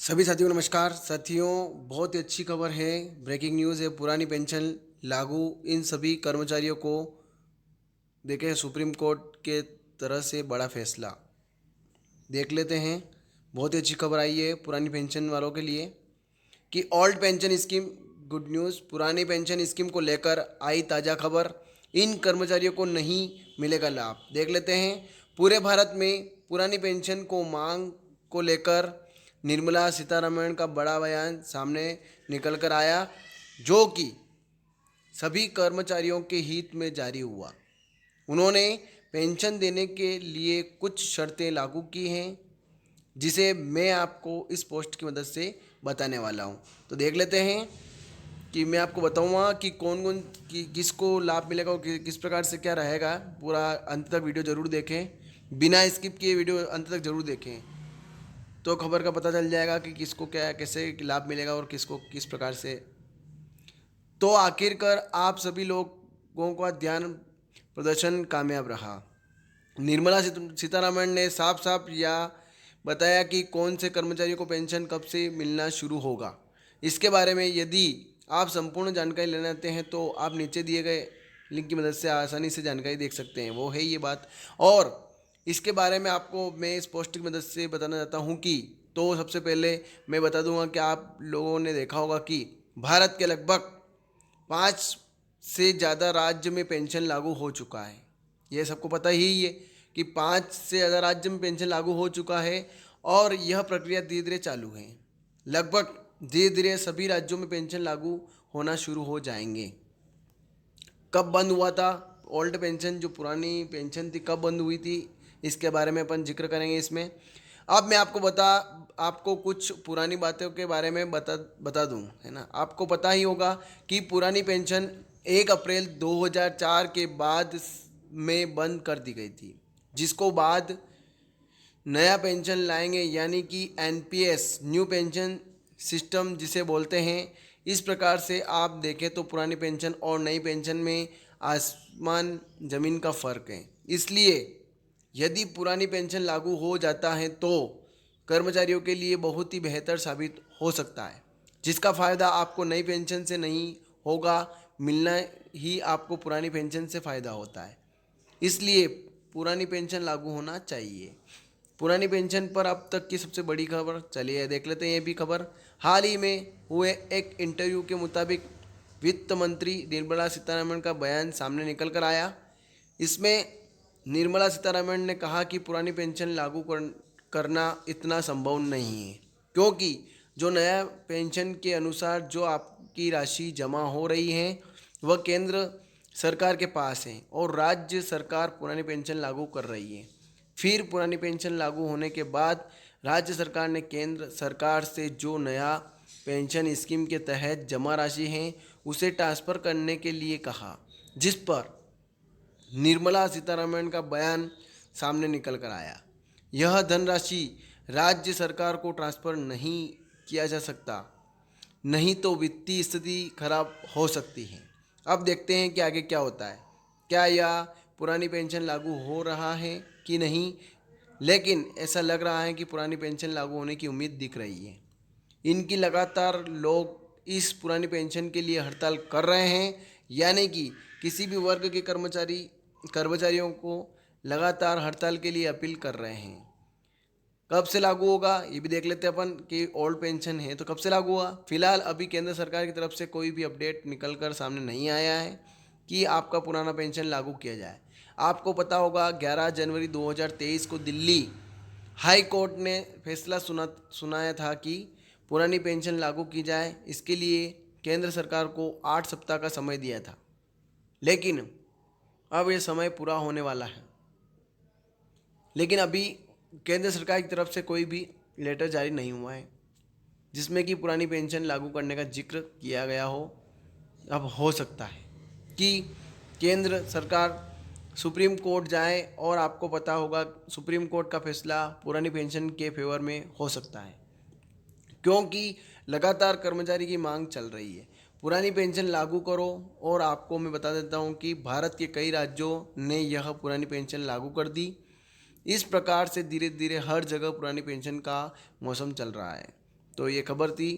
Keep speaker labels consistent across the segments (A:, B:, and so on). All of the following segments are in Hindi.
A: सभी साथियों को नमस्कार। साथियों, बहुत ही अच्छी खबर है, ब्रेकिंग न्यूज़ है। पुरानी पेंशन लागू इन सभी कर्मचारियों को देखें, सुप्रीम कोर्ट के तरह से बड़ा फैसला देख लेते हैं। बहुत ही अच्छी खबर आई है पुरानी पेंशन वालों के लिए कि old pension scheme, good news, पुरानी पेंशन स्कीम को लेकर आई ताज़ा खबर। इन कर्मचारियों को नहीं मिलेगा लाभ। देख लेते हैं। पूरे भारत में पुरानी पेंशन को मांग को लेकर निर्मला सीतारमण का बड़ा बयान सामने निकल कर आया, जो कि सभी कर्मचारियों के हित में जारी हुआ। उन्होंने पेंशन देने के लिए कुछ शर्तें लागू की हैं, जिसे मैं आपको इस पोस्ट की मदद से बताने वाला हूं। तो देख लेते हैं कि मैं आपको बताऊंगा कि कौन कौन किसको लाभ मिलेगा और किस प्रकार से क्या रहेगा। पूरा अंत तक वीडियो ज़रूर देखें, बिना स्किप किए वीडियो अंत तक ज़रूर देखें, तो खबर का पता चल जाएगा कि किसको क्या कैसे लाभ मिलेगा और किसको किस प्रकार से। तो आखिरकार आप सभी लोगों का ध्यान प्रदर्शन कामयाब रहा। निर्मला सीतारमण ने साफ साफ यह बताया कि कौन से कर्मचारियों को पेंशन कब से मिलना शुरू होगा। इसके बारे में यदि आप संपूर्ण जानकारी लेना चाहते हैं तो आप नीचे दिए गए लिंक की मदद से आसानी से जानकारी देख सकते हैं। वो है ये बात। और इसके बारे में आपको मैं इस पोस्ट की मदद से बताना चाहता हूँ कि तो सबसे पहले मैं बता दूंगा कि आप लोगों ने देखा होगा कि भारत के लगभग 5 से ज़्यादा राज्य में पेंशन लागू हो चुका है। ये सबको पता ही है कि 5 से ज़्यादा राज्य में पेंशन लागू हो चुका है और यह प्रक्रिया धीरे धीरे चालू है। लगभग धीरे धीरे सभी राज्यों में पेंशन लागू होना शुरू हो जाएंगे। कब बंद हुआ था ओल्ड पेंशन, जो पुरानी पेंशन थी, कब बंद हुई थी, इसके बारे में अपन जिक्र करेंगे इसमें। अब मैं आपको कुछ पुरानी बातों के बारे में बता दूं, है ना। आपको पता ही होगा कि पुरानी पेंशन 1 अप्रैल 2004 के बाद में बंद कर दी गई थी, जिसको बाद नया पेंशन लाएंगे, यानी कि एनपीएस, न्यू पेंशन सिस्टम जिसे बोलते हैं। इस प्रकार से आप देखें तो पुरानी पेंशन और नई पेंशन में आसमान ज़मीन का फ़र्क है। इसलिए यदि पुरानी पेंशन लागू हो जाता है तो कर्मचारियों के लिए बहुत ही बेहतर साबित हो सकता है, जिसका फ़ायदा आपको नई पेंशन से नहीं होगा, मिलना ही आपको पुरानी पेंशन से फ़ायदा होता है। इसलिए पुरानी पेंशन लागू होना चाहिए। पुरानी पेंशन पर अब तक की सबसे बड़ी खबर, चलिए देख लेते हैं ये भी खबर। हाल ही में हुए एक इंटरव्यू के मुताबिक वित्त मंत्री निर्मला सीतारमण का बयान सामने निकल कर आया। इसमें निर्मला सीतारमण ने कहा कि पुरानी पेंशन लागू करना इतना संभव नहीं है, क्योंकि जो नया पेंशन के अनुसार जो आपकी राशि जमा हो रही है वह केंद्र सरकार के पास है और राज्य सरकार पुरानी पेंशन लागू कर रही है। फिर पुरानी पेंशन लागू होने के बाद राज्य सरकार ने केंद्र सरकार से जो नया पेंशन स्कीम के तहत जमा राशि है उसे ट्रांसफ़र करने के लिए कहा, जिस पर निर्मला सीतारमण का बयान सामने निकल कर आया। यह धनराशि राज्य सरकार को ट्रांसफ़र नहीं किया जा सकता, नहीं तो वित्तीय स्थिति खराब हो सकती है। अब देखते हैं कि आगे क्या होता है, क्या यह पुरानी पेंशन लागू हो रहा है कि नहीं। लेकिन ऐसा लग रहा है कि पुरानी पेंशन लागू होने की उम्मीद दिख रही है। इनकी लगातार लोग इस पुरानी पेंशन के लिए हड़ताल कर रहे हैं, यानी कि किसी भी वर्ग के कर्मचारियों को लगातार हड़ताल के लिए अपील कर रहे हैं। कब से लागू होगा ये भी देख लेते हैं अपन कि ओल्ड पेंशन है तो कब से लागू हुआ। फिलहाल अभी केंद्र सरकार की तरफ से कोई भी अपडेट निकल कर सामने नहीं आया है कि आपका पुराना पेंशन लागू किया जाए। आपको पता होगा 11 जनवरी 2023 को दिल्ली हाई कोर्ट ने फैसला सुनाया था कि पुरानी पेंशन लागू की जाए। इसके लिए केंद्र सरकार को 8 सप्ताह का समय दिया था, लेकिन अब ये समय पूरा होने वाला है। लेकिन अभी केंद्र सरकार की तरफ से कोई भी लेटर जारी नहीं हुआ है जिसमें कि पुरानी पेंशन लागू करने का जिक्र किया गया हो। अब हो सकता है कि केंद्र सरकार सुप्रीम कोर्ट जाए और आपको पता होगा सुप्रीम कोर्ट का फैसला पुरानी पेंशन के फेवर में हो सकता है, क्योंकि लगातार कर्मचारी की मांग चल रही है पुरानी पेंशन लागू करो। और आपको मैं बता देता हूँ कि भारत के कई राज्यों ने यह पुरानी पेंशन लागू कर दी। इस प्रकार से धीरे धीरे हर जगह पुरानी पेंशन का मौसम चल रहा है। तो ये खबर थी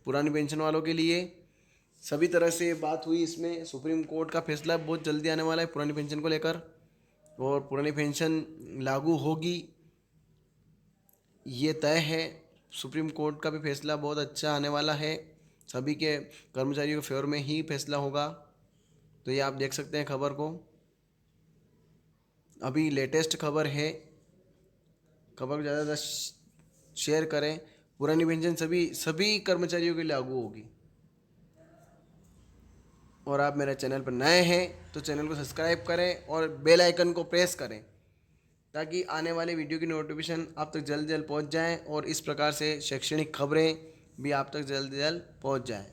A: पुरानी पेंशन वालों के लिए। सभी तरह से बात हुई इसमें। सुप्रीम कोर्ट का फैसला बहुत जल्दी आने वाला है पुरानी पेंशन को लेकर, और पुरानी पेंशन लागू होगी ये तय है। सुप्रीम कोर्ट का भी फैसला बहुत अच्छा आने वाला है, सभी के कर्मचारियों के फेवर में ही फैसला होगा। तो ये आप देख सकते हैं खबर को। अभी लेटेस्ट खबर है, खबर को ज़्यादा शेयर करें। पुरानी पेंशन सभी सभी कर्मचारियों के लिए लागू होगी। और आप मेरे चैनल पर नए हैं तो चैनल को सब्सक्राइब करें और बेल आइकन को प्रेस करें, ताकि आने वाले वीडियो की नोटिफिकेशन आप तक जल्द जल्द पहुंच जाएं और इस प्रकार से शैक्षणिक खबरें भी आप तक जल्द जल्द पहुंच जाएं।